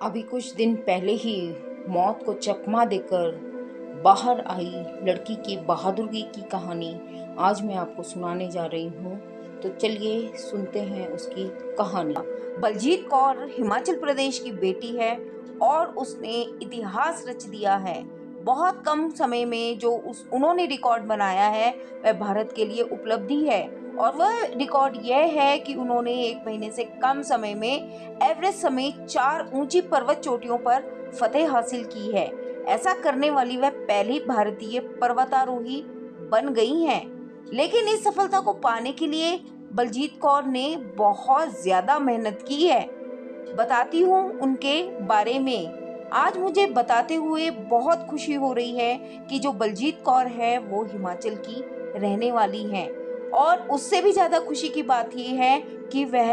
अभी कुछ दिन पहले ही मौत को चकमा देकर बाहर आई लड़की की बहादुरी की कहानी आज मैं आपको सुनाने जा रही हूँ। तो चलिए सुनते हैं उसकी कहानी। बलजीत कौर हिमाचल प्रदेश की बेटी है और उसने इतिहास रच दिया है। बहुत कम समय में जो उन्होंने रिकॉर्ड बनाया है वह भारत के लिए उपलब्धि है और वह रिकॉर्ड यह है कि उन्होंने 1 महीने से कम समय में एवरेस्ट समेत 4 ऊंची पर्वत चोटियों पर फतेह हासिल की है। ऐसा करने वाली वह पहली भारतीय पर्वतारोही बन गई हैं। लेकिन इस सफलता को पाने के लिए बलजीत कौर ने बहुत ज्यादा मेहनत की है। बताती हूँ उनके बारे में। आज मुझे बताते हुए बहुत खुशी हो रही है कि जो बलजीत कौर है वो हिमाचल की रहने वाली हैं और उससे भी ज्यादा खुशी की बात यह है कि वह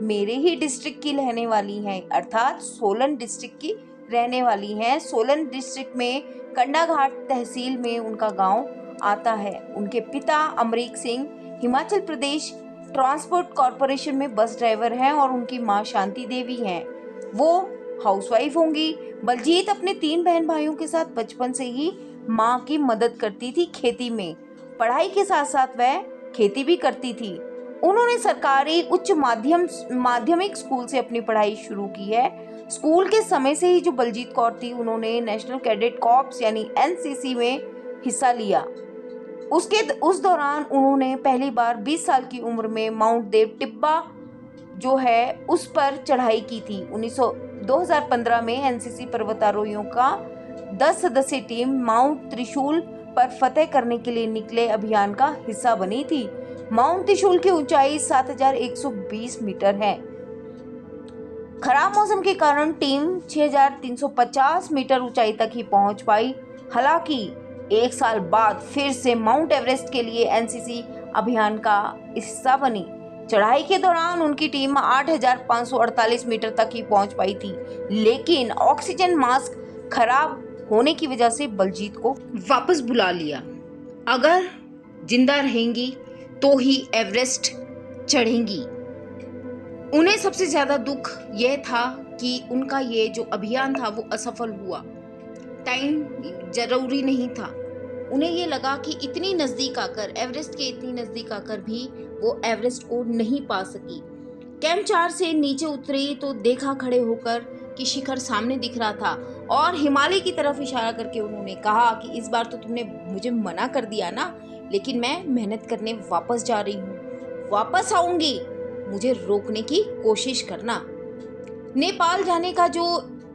मेरे ही डिस्ट्रिक्ट की रहने वाली हैं, अर्थात सोलन डिस्ट्रिक्ट की रहने वाली हैं। सोलन डिस्ट्रिक्ट में कंडाघाट तहसील में उनका गांव आता है। उनके पिता अमरीक सिंह हिमाचल प्रदेश ट्रांसपोर्ट कॉरपोरेशन में बस ड्राइवर हैं और उनकी मां शांति देवी हैं, वो हाउसवाइफ होंगी। बलजीत अपने 3 बहन भाइयों के साथ बचपन से ही मां की मदद करती थी खेती में। पढ़ाई के साथ साथ वह खेती भी करती थी। उन्होंने सरकारी उच्च माध्यमिक स्कूल से अपनी पढ़ाई शुरू की है। स्कूल के समय से ही जो बलजीत कौर थी उन्होंने नेशनल कैडेट कॉर्प्स यानी एनसीसी में हिस्सा लिया। उस दौरान उन्होंने पहली बार 20 साल की उम्र में माउंट देव टिब्बा जो है उस पर चढ़ाई की थी। 2015 में एनसीसी पर्वतारोहियों का 10 सदस्यीय टीम माउंट त्रिशूल पर फतेह करने के लिए निकले अभियान का हिस्सा बनी थी। माउंट त्रिशूल की ऊंचाई 7120 मीटर है। खराब मौसम के कारण टीम 6350 मीटर ऊंचाई तक ही पहुंच पाई। हालांकि 1 साल बाद फिर से माउंट एवरेस्ट के लिए एनसीसी अभियान का हिस्सा बनी। चढ़ाई के दौरान उनकी टीम 8548 मीटर तक ही पहुंच पाई थी, लेकिन ऑक्सीजन मास्क खराब होने की वजह से बलजीत को वापस बुला लिया। अगर जिंदा रहेंगी तो ही एवरेस्ट चढ़ेंगी। उन्हें सबसे ज्यादा दुख यह था कि उनका ये जो अभियान था वो असफल हुआ। टाइम जरूरी नहीं था। उन्हें ये लगा कि इतनी नजदीक आकर एवरेस्ट के इतनी नजदीक आकर भी वो एवरेस्ट को नहीं पा सकी। कैंप 4 से नीचे उतरी तो देखा खड़े होकर कि शिखर सामने दिख रहा था और हिमालय की तरफ इशारा करके उन्होंने कहा कि इस बार तो तुमने मुझे मना कर दिया ना, लेकिन मैं मेहनत करने वापस जा रही हूँ, वापस आऊंगी, मुझे रोकने की कोशिश करना। नेपाल जाने का जो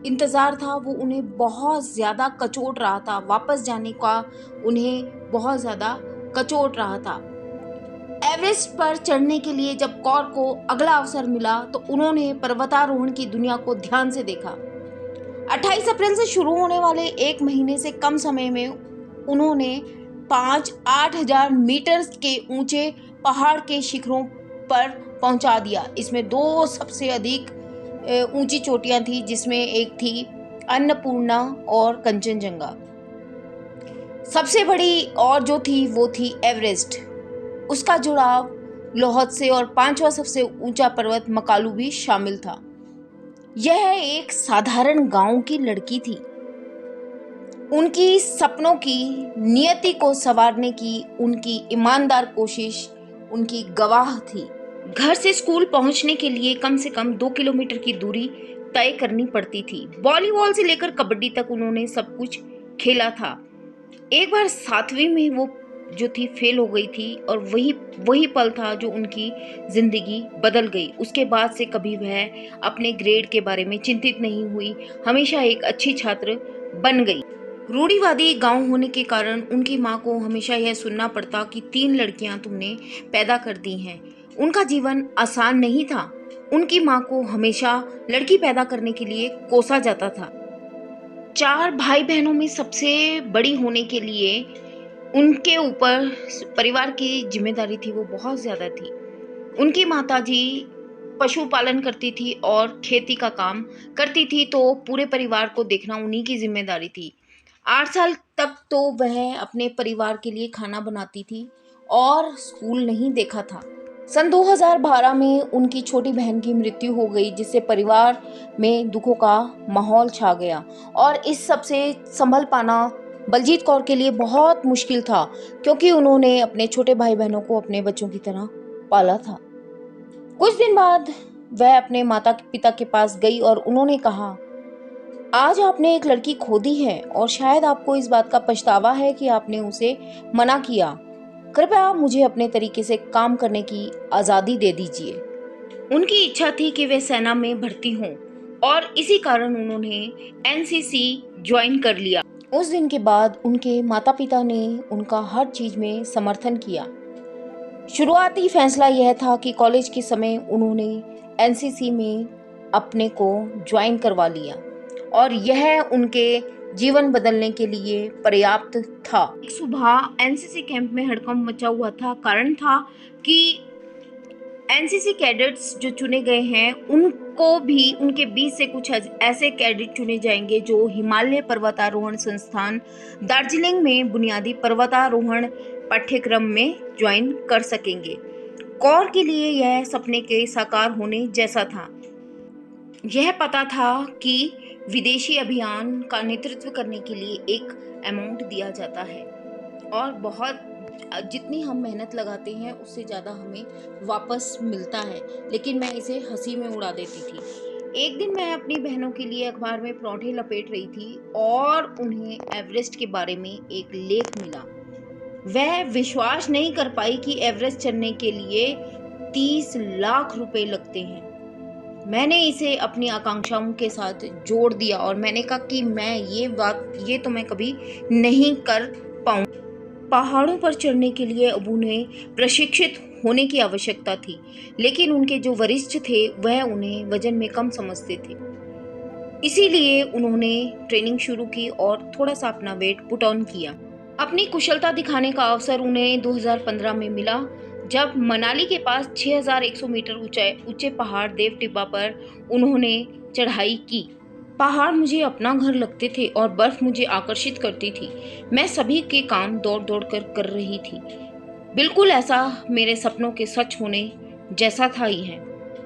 इंतजार था वो उन्हें बहुत ज्यादा कचोट रहा था। वापस जाने का उन्हें बहुत ज्यादा कचोट रहा था। एवरेस्ट पर चढ़ने के लिए जब कौर को अगला अवसर मिला तो उन्होंने पर्वतारोहण की दुनिया को ध्यान से देखा। 28 अप्रैल से शुरू होने वाले 1 महीने से कम समय में उन्होंने 5-8 हजार मीटर के ऊंचे पहाड़ के शिखरों पर पहुंचा दिया। इसमें 2 सबसे अधिक ऊंची चोटियां थी, जिसमें एक थी अन्नपूर्णा और कंचनजंगा। सबसे बड़ी और जो थी वो थी एवरेस्ट। उसका जुड़ाव लोहत से और 5वां सबसे ऊंचा पर्वत मकालू भी शामिल था। यह एक साधारण गांव की लड़की थी। उनकी सपनों की नियति को संवारने की उनकी ईमानदार कोशिश उनकी गवाह थी। घर से स्कूल पहुंचने के लिए कम से कम 2 किलोमीटर की दूरी तय करनी पड़ती थी। वॉलीबॉल से लेकर कबड्डी तक उन्होंने सब कुछ खेला था। एक बार 7वीं में वो जो थी फेल हो गई थी और वही पल था जो उनकी जिंदगी बदल गई। उसके बाद से कभी वह अपने ग्रेड के बारे में चिंतित नहीं हुई, हमेशा एक अच्छी छात्र बन गई। रूढ़िवादी गांव होने के कारण उनकी माँ को हमेशा यह सुनना पड़ता कि 3 लड़कियां तुमने पैदा कर दी हैं। उनका जीवन आसान नहीं था। उनकी माँ को हमेशा लड़की पैदा करने के लिए कोसा जाता था। 4 भाई बहनों में सबसे बड़ी होने के लिए उनके ऊपर परिवार की जिम्मेदारी थी वो बहुत ज्यादा थी। उनकी माताजी पशुपालन करती थी और खेती का काम करती थी, तो पूरे परिवार को देखना उन्हीं की जिम्मेदारी थी। 8 साल तक तो वह अपने परिवार के लिए खाना बनाती थी और स्कूल नहीं देखा था। सन 2012 में उनकी छोटी बहन की मृत्यु हो गई, जिससे परिवार में दुखों का माहौल छा गया और इस सब से संभल पाना बलजीत कौर के लिए बहुत मुश्किल था, क्योंकि उन्होंने अपने छोटे भाई बहनों को अपने बच्चों की तरह पाला था। कुछ दिन बाद वह अपने माता पिता के पास गई और उन्होंने कहा, आज आपने एक लड़की खो दी है और शायद आपको इस बात का पछतावा है कि आपने उसे मना किया। कृपया मुझे अपने तरीके से काम करने की आज़ादी दे दीजिए। उनकी इच्छा थी कि वे सेना में भर्ती हों और इसी कारण उन्होंने एनसीसी ज्वाइन कर लिया। उस दिन के बाद उनके माता पिता ने उनका हर चीज में समर्थन किया। शुरुआती फैसला यह था कि कॉलेज के समय उन्होंने एनसीसी में अपने को ज्वाइन करवा लिया और यह उनके जीवन बदलने के लिए पर्याप्त था। एक सुबह एनसीसी कैंप में हड़कंप मचा हुआ था। कारण था कि एनसीसी कैडेट्स जो चुने गए हैं उनको भी उनके बीच से कुछ ऐसे कैडेट चुने जाएंगे जो हिमालय पर्वतारोहण संस्थान दार्जिलिंग में बुनियादी पर्वतारोहण पाठ्यक्रम में ज्वाइन कर सकेंगे। कौर के लिए यह सपने के साकार होने जैसा था। यह पता था कि विदेशी अभियान का नेतृत्व करने के लिए एक अमाउंट दिया जाता है और बहुत जितनी हम मेहनत लगाते हैं उससे ज़्यादा हमें वापस मिलता है, लेकिन मैं इसे हंसी में उड़ा देती थी। एक दिन मैं अपनी बहनों के लिए अखबार में पराठे लपेट रही थी और उन्हें एवरेस्ट के बारे में एक लेख मिला। वह विश्वास नहीं कर पाई कि एवरेस्ट चढ़ने के लिए 30 लाख रुपए लगते हैं। मैंने इसे अपनी आकांक्षाओं के साथ जोड़ दिया और मैंने कहा कि ये तो मैं कभी नहीं कर पाऊँ। पहाड़ों पर चढ़ने के लिए अब उन्हें प्रशिक्षित होने की आवश्यकता थी, लेकिन उनके जो वरिष्ठ थे वह उन्हें वजन में कम समझते थे। इसीलिए उन्होंने ट्रेनिंग शुरू की और थोड़ा सा अपना वेट पुट ऑन किया। अपनी कुशलता दिखाने का अवसर उन्हें 2015 में मिला, जब मनाली के पास 6100 मीटर ऊंचे पहाड़ देव टिब्बा पर उन्होंने चढ़ाई की। पहाड़ मुझे अपना घर लगते थे और बर्फ मुझे आकर्षित करती थी। मैं सभी के काम दौड़ दौड़ कर रही थी। बिल्कुल ऐसा मेरे सपनों के सच होने जैसा था ही है।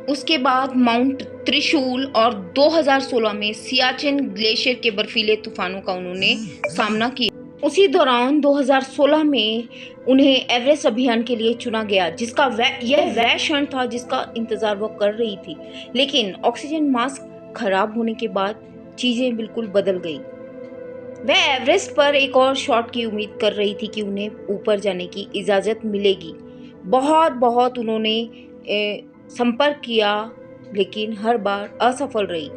उसके बाद माउंट त्रिशूल और 2016 में सियाचिन ग्लेशियर के बर्फीले तूफानों का उन्होंने सामना किया। उसी दौरान 2016 में उन्हें एवरेस्ट अभियान के लिए चुना गया, जिसका वह क्षण था जिसका इंतजार वो कर रही थी। लेकिन ऑक्सीजन मास्क खराब होने के बाद चीजें बिल्कुल बदल गई। वह एवरेस्ट पर एक और शॉट की उम्मीद कर रही थी कि उन्हें ऊपर जाने की इजाजत मिलेगी। बहुत उन्होंने संपर्क किया, लेकिन हर बार असफल रही।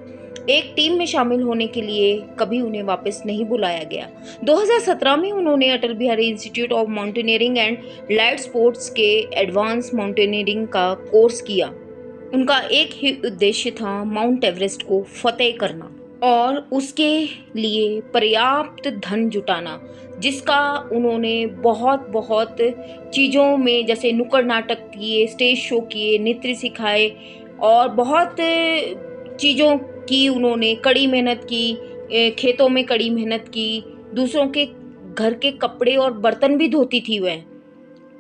एक टीम में शामिल होने के लिए कभी उन्हें वापस नहीं बुलाया गया। 2017 में उन्होंने Atal Bihari institute of mountaineering and light sports के एडवांस माउंटेनियरिंग का कोर्स किया। उनका एक ही उद्देश्य था, माउंट एवरेस्ट को फतेह करना और उसके लिए पर्याप्त धन जुटाना, जिसका उन्होंने बहुत चीज़ों में जैसे नुक्कड़ नाटक किए, स्टेज शो किए, नृत्य सिखाए और बहुत चीज़ों की उन्होंने कड़ी मेहनत की, खेतों में कड़ी मेहनत की, दूसरों के घर के कपड़े और बर्तन भी धोती थी। वह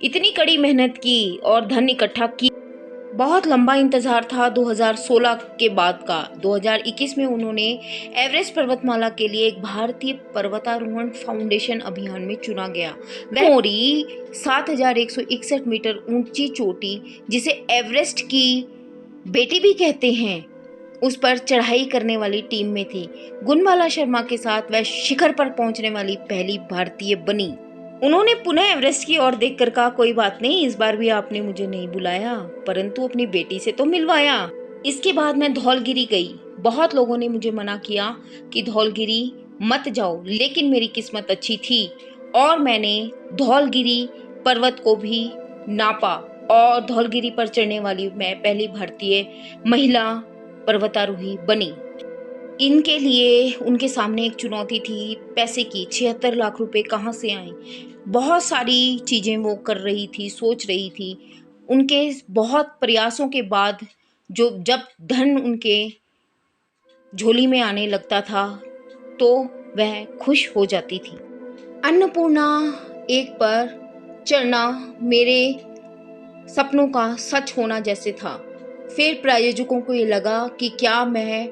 इतनी कड़ी मेहनत की और धन इकट्ठा की। बहुत लंबा इंतजार था 2016 के बाद का। 2021 में उन्होंने एवरेस्ट पर्वतमाला के लिए एक भारतीय पर्वतारोहण फाउंडेशन अभियान में चुना गया। वह मोरी 7161 मीटर ऊंची चोटी, जिसे एवरेस्ट की बेटी भी कहते हैं, उस पर चढ़ाई करने वाली टीम में थी। गुणमाला शर्मा के साथ वह शिखर पर पहुंचने वाली पहली भारतीय बनी। उन्होंने पुनः एवरेस्ट की ओर देखकर कहा, कोई बात नहीं, इस बार भी आपने मुझे नहीं बुलाया, परंतु अपनी बेटी से तो मिलवाया। इसके बाद मैं धौलगिरी गई। बहुत लोगों ने मुझे मना किया कि धौलगिरी मत जाओ, लेकिन मेरी किस्मत अच्छी थी और मैंने धौलगिरी पर्वत को भी नापा और धौलगिरी पर चढ़ने वाली मैं पहली भारतीय महिला पर्वतारोही बनी। इनके लिए उनके सामने एक चुनौती थी पैसे की। 76 लाख रुपए कहाँ से आए? बहुत सारी चीजें वो कर रही थी, सोच रही थी। उनके बहुत प्रयासों के बाद जब धन उनके झोली में आने लगता था तो वह खुश हो जाती थी। अन्नपूर्णा एक पर चढ़ना मेरे सपनों का सच होना जैसे था। फिर प्रायोजकों को ये लगा कि क्या मैं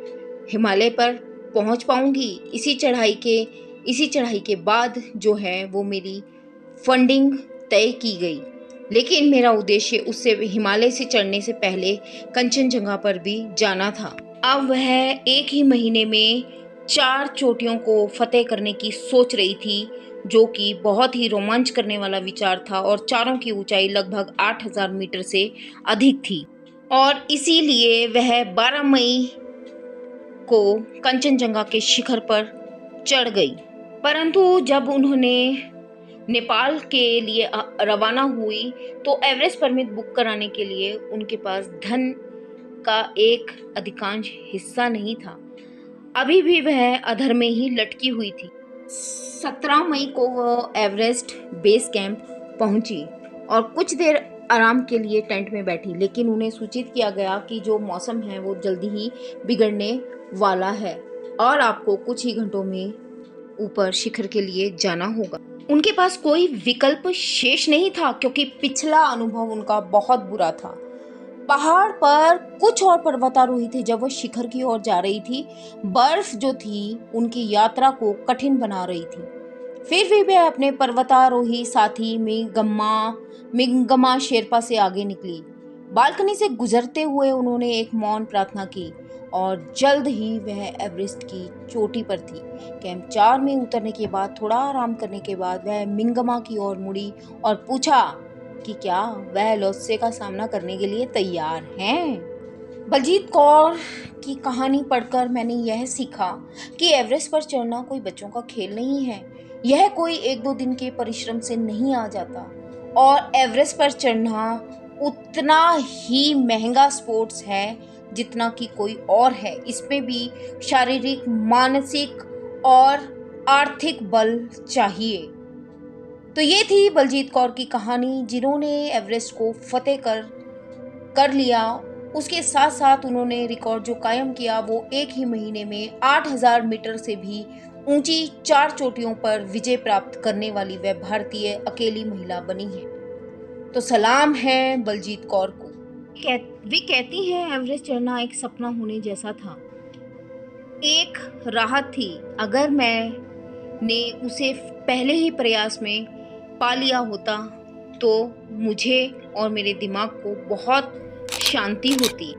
हिमालय पर पहुंच पाऊंगी। इसी चढ़ाई के बाद जो है वो मेरी फंडिंग तय की गई। लेकिन मेरा उद्देश्य उससे हिमालय से चढ़ने से पहले कंचनजंगा पर भी जाना था। अब वह एक ही महीने में 4 चोटियों को फतेह करने की सोच रही थी, जो कि बहुत ही रोमांच करने वाला विचार था और चारों की ऊंचाई लगभग 8,000 मीटर से अधिक थी। और इसीलिए वह 12 मई को कंचनजंगा के शिखर पर चढ़ गई। परंतु जब उन्होंने नेपाल के लिए रवाना हुई तो एवरेस्ट परमिट बुक कराने के लिए उनके पास धन का एक अधिकांश हिस्सा नहीं था। अभी भी वह अधर में ही लटकी हुई थी। 17 मई को वो एवरेस्ट बेस कैंप पहुंची और कुछ देर आराम के लिए टेंट में बैठी, लेकिन उन्हें सूचित किया गया कि जो मौसम है वो जल्दी ही बिगड़ने वाला है और आपको कुछ ही घंटों में ऊपर शिखर के लिए जाना होगा। उनके पास कोई विकल्प शेष नहीं था, क्योंकि पिछला अनुभव उनका बहुत बुरा था। पहाड़ पर कुछ और पर्वतारोही थे। जब वह शिखर की ओर जा रही थी, बर्फ जो थी उनकी यात्रा को कठिन बना रही थी। फिर भी वे अपने पर्वतारोही साथी मिंगमा शेरपा से आगे निकली। बालकनी से गुजरते हुए उन्होंने एक मौन प्रार्थना की और जल्द ही वह एवरेस्ट की चोटी पर थी। कैंप 4 में उतरने के बाद थोड़ा आराम करने के बाद वह मिंगमा की ओर मुड़ी और पूछा कि क्या वह लोत्से का सामना करने के लिए तैयार हैं। बलजीत कौर की कहानी पढ़कर मैंने यह सीखा कि एवरेस्ट पर चढ़ना कोई बच्चों का खेल नहीं है। यह कोई 1-2 दिन के परिश्रम से नहीं आ जाता और एवरेस्ट पर चढ़ना उतना ही महंगा स्पोर्ट्स है जितना कि कोई और है। इसमें भी शारीरिक, मानसिक और आर्थिक बल चाहिए। तो ये थी बलजीत कौर की कहानी, जिन्होंने एवरेस्ट को फतेह कर लिया। उसके साथ साथ उन्होंने रिकॉर्ड जो कायम किया वो एक ही महीने में 8,000 मीटर से भी ऊंची 4 चोटियों पर विजय प्राप्त करने वाली वह भारतीय अकेली महिला बनी है। तो सलाम है बलजीत कौर को। वे कहती हैं एवरेस्ट चढ़ना एक सपना होने जैसा था, एक राहत थी। अगर मैंने उसे पहले ही प्रयास में पा लिया होता तो मुझे और मेरे दिमाग को बहुत शांति होती।